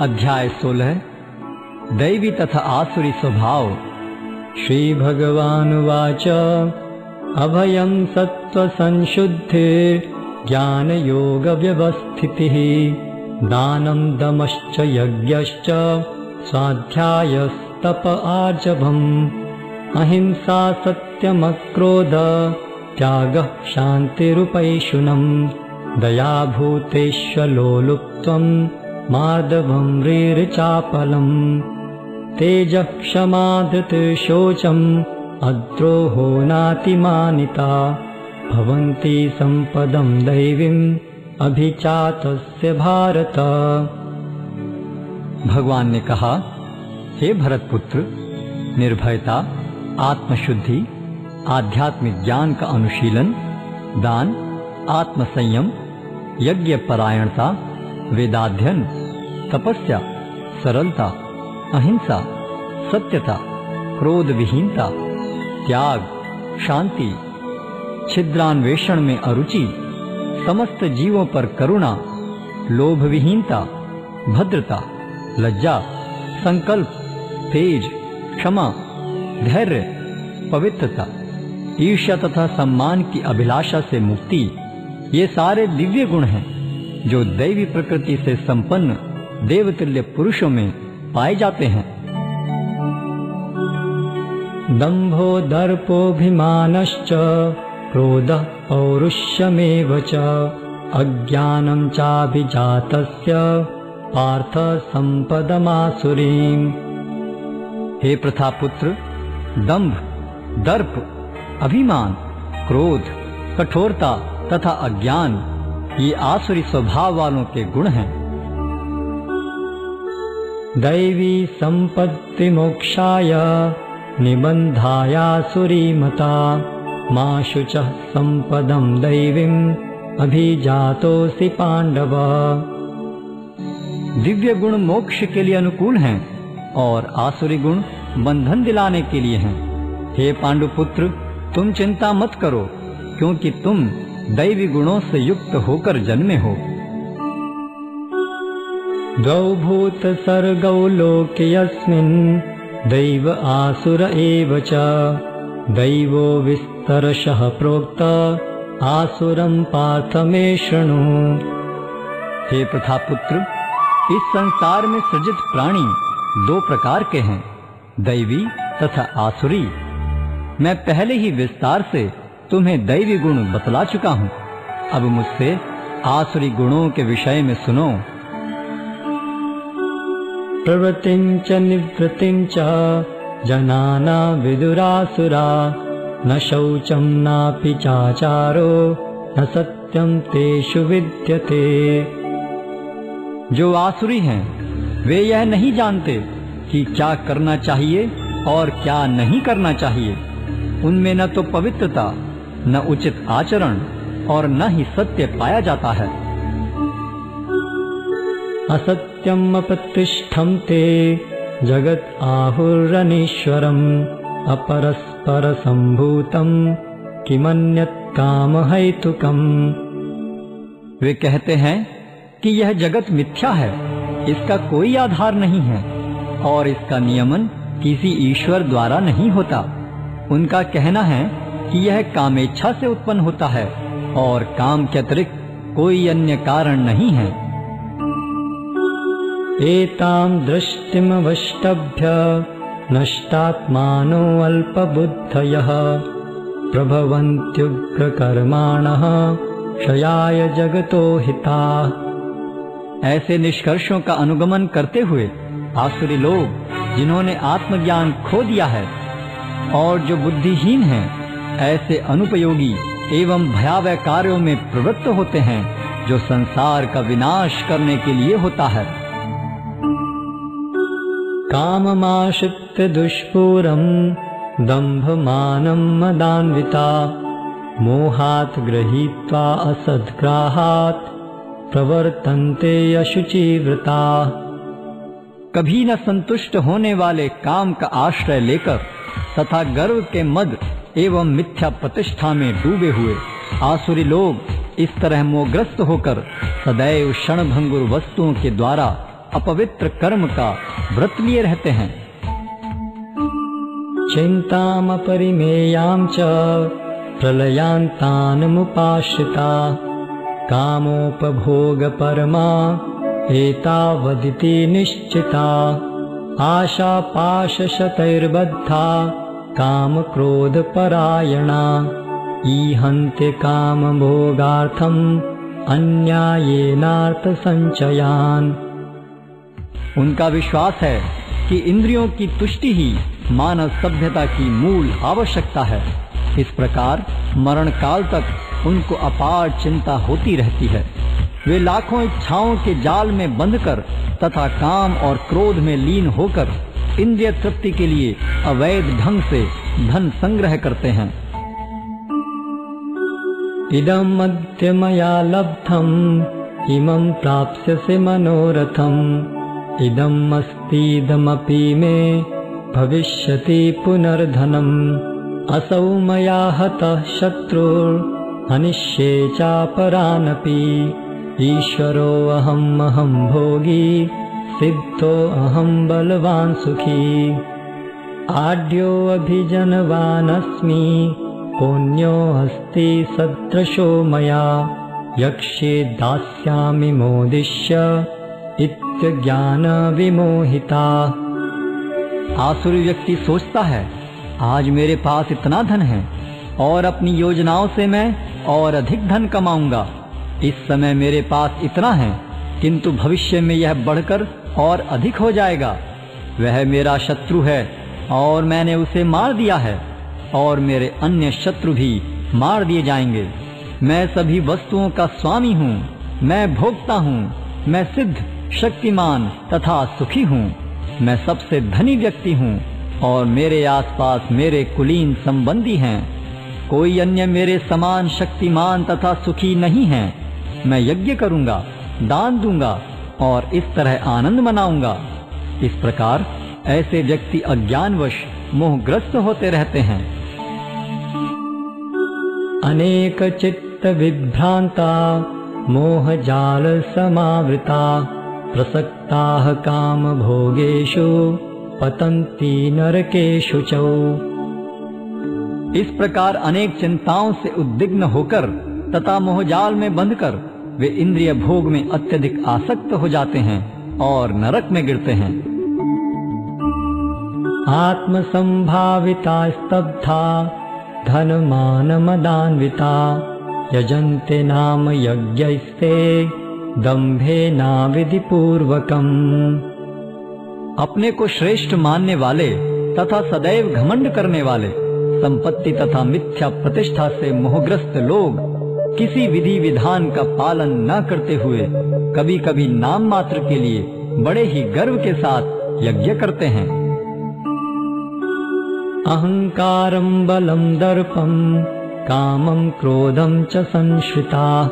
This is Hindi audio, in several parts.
अध्याय 16 दैवी तथा आसुरी स्वभाव। श्री भगवानुवाच अभयं सत्त्वसंशुद्धिर् ज्ञानयोगव्यवस्थितिः दानं दमश्च यज्ञश्च स्वाध्यायस्तप आर्जवम् अहिंसा सत्यमक्रोध त्यागः शान्तिरुपैशुनम् दयाभूतेष्वलोलुप्त्वम् मार्दवम् ह्रीर्चापलम् तेजः क्षमा धृतिर्शौचम् अद्रोहो नातिमानिता भवन्ति सम्पदं दैवीम् अभिचातस्य भारत। भगवान ने कहा, हे भरतपुत्र, निर्भयता, आत्मशुद्धि, आध्यात्मिक ज्ञान का अनुशीलन, दान, आत्मसंयम, यज्ञ परायणता, वेदाध्ययन, तपस्या, सरलता, अहिंसा, सत्यता, क्रोध विहीनता, त्याग, शांति, छिद्रान्वेषण में अरुचि, समस्त जीवों पर करुणा, लोभ विहीनता, भद्रता, लज्जा, संकल्प, तेज, क्षमा, धैर्य, पवित्रता, ईर्ष्या तथा सम्मान की अभिलाषा से मुक्ति, ये सारे दिव्य गुण हैं जो दैवी प्रकृति से संपन्न देवतुल्य पुरुषों में पाए जाते हैं। दंभो दर्पोऽभिमानश्च क्रोधः पौरुषमेव च अज्ञानं चाभिजातस्य पार्थ संपदमासुरीम्। हे प्रथापुत्र, दंभ, दर्प, अभिमान, क्रोध, कठोरता तथा अज्ञान ये आसुरी स्वभाव वालों के गुण हैं। दैवी संपत्ति मोक्षाय निबंधायासुरी मता मा शुचः संपदं दैवीम् अभिजातोऽसि पांडव। दिव्य गुण मोक्ष के लिए अनुकूल हैं और आसुरी गुण बंधन दिलाने के लिए हैं। हे पांडुपुत्र, तुम चिंता मत करो, क्योंकि तुम दैवी गुणों से युक्त होकर जन्मे हो। द्वौ भूत सर्गौ लोकेऽस्मिन् दैव आसुर एव च दैवो विस्तरशः प्रोक्त आसुरं पार्थ मे शृणु। हे प्रथापुत्र, इस संसार में सृजित प्राणी दो प्रकार के हैं, दैवी तथा आसुरी। मैं पहले ही विस्तार से तुम्हें दैवी गुण बतला चुका हूँ। अब मुझसे आसुरी गुणों के विषय में सुनो। प्रवृत्तिं च निवृत्तिं च जनाना विदुरासुरा न शौचं नापि चाचारो न सत्यं तेषु विद्यते। जो आसुरी हैं वे यह नहीं जानते कि क्या करना चाहिए और क्या नहीं करना चाहिए। उनमें न तो पवित्रता, न उचित आचरण और न ही सत्य पाया जाता है। असत्यम् अप्रतिष्ठं ते जगत् आहुरनीश्वरम् अपरस्पर संभूतं किमन्यत् कामहैतुकम्। वे कहते हैं कि यह जगत मिथ्या है, इसका कोई आधार नहीं है और इसका नियमन किसी ईश्वर द्वारा नहीं होता। उनका कहना है कि यह कामेच्छा से उत्पन्न होता है और काम के अतिरिक्त कोई अन्य कारण नहीं है। एतां दृष्टिमवष्टभ्य नष्टात्मानो अल्पबुद्धयः प्रभवन्त्युग्रकर्माणः क्षयाय जगतो हिताः। ऐसे निष्कर्षों का अनुगमन करते हुए आसुरी लोग, जिन्होंने आत्मज्ञान खो दिया है और जो बुद्धिहीन हैं, ऐसे अनुपयोगी एवं भयावह कार्यों में प्रवृत्त होते हैं जो संसार का विनाश करने के लिए होता है। काममाश्रित्य दुष्पूरम् दम्भमानं मदान्विता मोहात् गृहीत्वा असद्ग्राहात् प्रवर्तन्ते अशुचिव्रता। कभी न संतुष्ट होने वाले काम का आश्रय लेकर तथा गर्व के मद एवं मिथ्या प्रतिष्ठा में डूबे हुए आसुरी लोग इस तरह मोहग्रस्त होकर सदैव क्षणभंगुर वस्तुओं के द्वारा अपवित्र कर्म का व्रत लिए रहते हैं। चिन्तामपरिमेयां च प्रलयान्तानमुपाश्रिता कामोपभोगपरमा एतावदिति निश्चिता आशापाशशतैर्बद्धा कामक्रोधपरायणा ईहन्ते कामभोगार्थम् अन्यायेनार्थसञ्चयान्। उनका विश्वास है कि इंद्रियों की तुष्टि ही मानव सभ्यता की मूल आवश्यकता है। इस प्रकार मरण काल तक उनको अपार चिंता होती रहती है। वे लाखों इच्छाओं के जाल में बंधकर तथा काम और क्रोध में लीन होकर इंद्रिय तृप्ति के लिए अवैध ढंग से धन संग्रह करते हैं। इदम् अद्य मया लब्धम् इमं प्राप्स्यसि मनोरथम् इदम् अस्तीदमपि मे भविष्यति पुनर्धनम् असौ मया हतः शत्रुर्हनिष्ये चापरानपि ईश्वरो अहं भोगी सिद्धो अहं बलवान् सुखी आढ्यो अभिजनवानस्मि पुण्यो अस्ति सदृशो मया यक्ष्ये दास्यामि मोदिष्य इत्यज्ञान विमोहिता। आसुरी व्यक्ति सोचता है आज मेरे पास इतना धन है और अपनी योजनाओं से मैं और अधिक धन कमाऊंगा। इस समय मेरे पास इतना है किंतु भविष्य में यह बढ़कर और अधिक हो जाएगा। वह मेरा शत्रु है और मैंने उसे मार दिया है और मेरे अन्य शत्रु भी मार दिए जाएंगे। मैं सभी वस्तुओं का स्वामी हूँ, मैं भोगता हूँ, मैं सिद्ध शक्तिमान तथा सुखी हूँ, मैं सबसे धनी व्यक्ति हूँ और मेरे आसपास मेरे कुलीन संबंधी हैं। कोई अन्य मेरे समान शक्तिमान तथा सुखी नहीं है। मैं यज्ञ करूँगा, दान दूंगा और इस तरह आनंद मनाऊंगा। इस प्रकार ऐसे व्यक्ति अज्ञानवश मोहग्रस्त होते रहते हैं। अनेक चित्त विभ्रांता मोहजाल समावृता प्रसक्ताः काम भोगेषु पतन्ति नरकेषु च। इस प्रकार अनेक चिंताओं से उद्विग्न होकर तथा मोहजाल में बंधकर वे इंद्रिय भोग में अत्यधिक आसक्त हो जाते हैं और नरक में गिरते हैं। आत्मसंभाविता स्तब्धा धनमानमदान्विता यजन्ते नाम यज्ञैस्ते दम्भेनाविधिपूर्वकम्। अपने को श्रेष्ठ मानने वाले तथा सदैव घमंड करने वाले, संपत्ति तथा मिथ्या प्रतिष्ठा से मोहग्रस्त लोग किसी विधि विधान का पालन न करते हुए कभी कभी नाम मात्र के लिए बड़े ही गर्व के साथ यज्ञ करते हैं। अहंकारं बलं दर्पं कामं क्रोधं च संश्रिता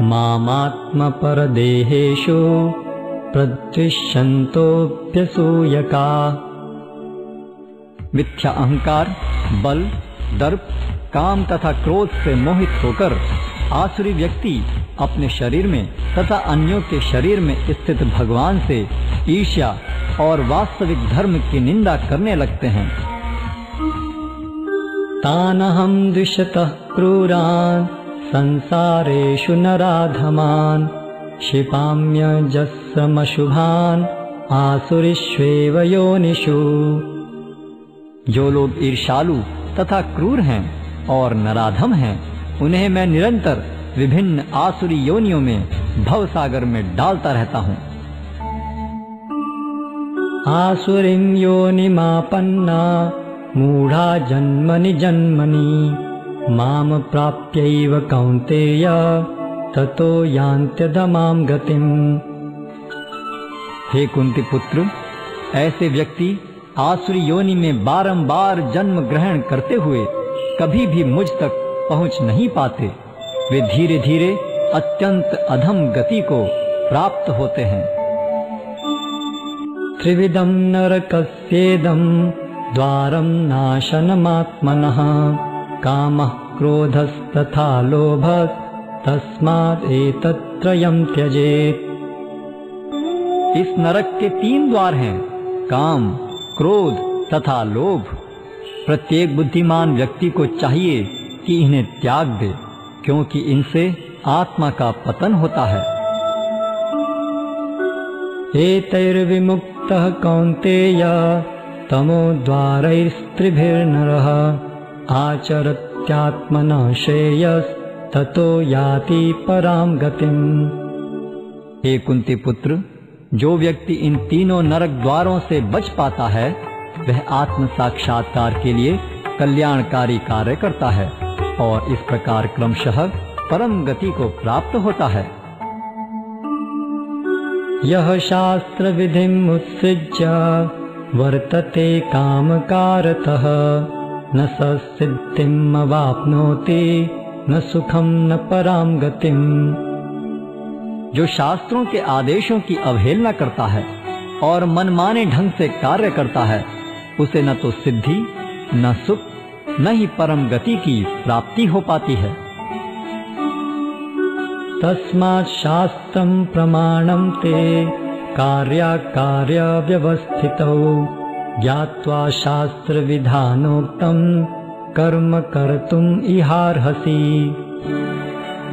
मामात्मपरदेहेषु प्रद्विषन्तोऽप्यसूयका। मिथ्या अहंकार, बल, दर्प, काम तथा क्रोध से मोहित होकर आसुरी व्यक्ति अपने शरीर में तथा अन्यों के शरीर में स्थित भगवान से ईर्ष्या और वास्तविक धर्म की निंदा करने लगते हैं। तानहं द्विषतः क्रूरान् संसारेषु नराधमान् क्षिपाम्यजस्रमशुभान् आसुरीष्वेव योनिषु। जो लोग ईर्ष्यालु तथा क्रूर हैं और नराधम हैं उन्हें मैं निरंतर विभिन्न आसुरी योनियों में भवसागर में डालता रहता हूँ। आसुरीं योनिमापन्ना मूढ़ा जन्मनि जन्मनि माम प्राप्यैव कौन्तेय ततो यान्त्यधमां गतिम्। हे कुंती पुत्र, ऐसे व्यक्ति आसुरी योनि में बारंबार जन्म ग्रहण करते हुए कभी भी मुझ तक पहुंच नहीं पाते। वे धीरे धीरे अत्यंत अधम गति को प्राप्त होते हैं। त्रिविधं नरकस्येदं द्वारं नाशनमात्मनः कामः क्रोधस्तथा लोभः तस्मात् एतत्त्रयं त्यजेत्। इस नरक के 3 द्वार हैं, काम, क्रोध तथा लोभ। प्रत्येक बुद्धिमान व्यक्ति को चाहिए कि इन्हें त्याग दे, क्योंकि इनसे आत्मा का पतन होता है। एतैर्विमुक्तः कौन्तेय तमोद्वारैस्त्रिभिर्नरः आचरत्यात्मना श्रेयस्ततो याति परां गतिम्। हे कुंती पुत्र, जो व्यक्ति इन तीनों नरक द्वारों से बच पाता है वह आत्म साक्षात्कार के लिए कल्याणकारी कार्य करता है और इस प्रकार क्रमशः परम गति को प्राप्त होता है। यह शास्त्र विधिम् उत्सृज्य वर्तते कामकारतः न स सिद्धिम् अवाप्नोति न सुखम न परां गतिम्। जो शास्त्रों के आदेशों की अवहेलना करता है और मनमाने ढंग से कार्य करता है उसे न तो सिद्धि, न सुख, न ही परम गति की प्राप्ति हो पाती है। तस्मात् शास्त्रं प्रमाणं ते कार्याकार्य व्यवस्थितौ ज्ञात्वा शास्त्र विधानोक्तं कर्म कर्तुम् इहार्हसि।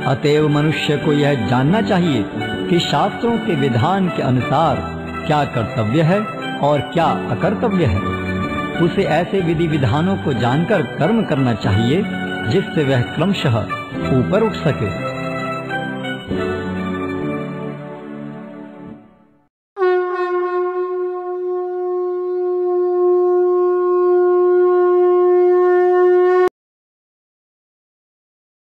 अतएव मनुष्य को यह जानना चाहिए कि शास्त्रों के विधान के अनुसार क्या कर्तव्य है और क्या अकर्तव्य है। उसे ऐसे विधि विधानों को जानकर कर्म करना चाहिए जिससे वह क्रमशः ऊपर उठ सके।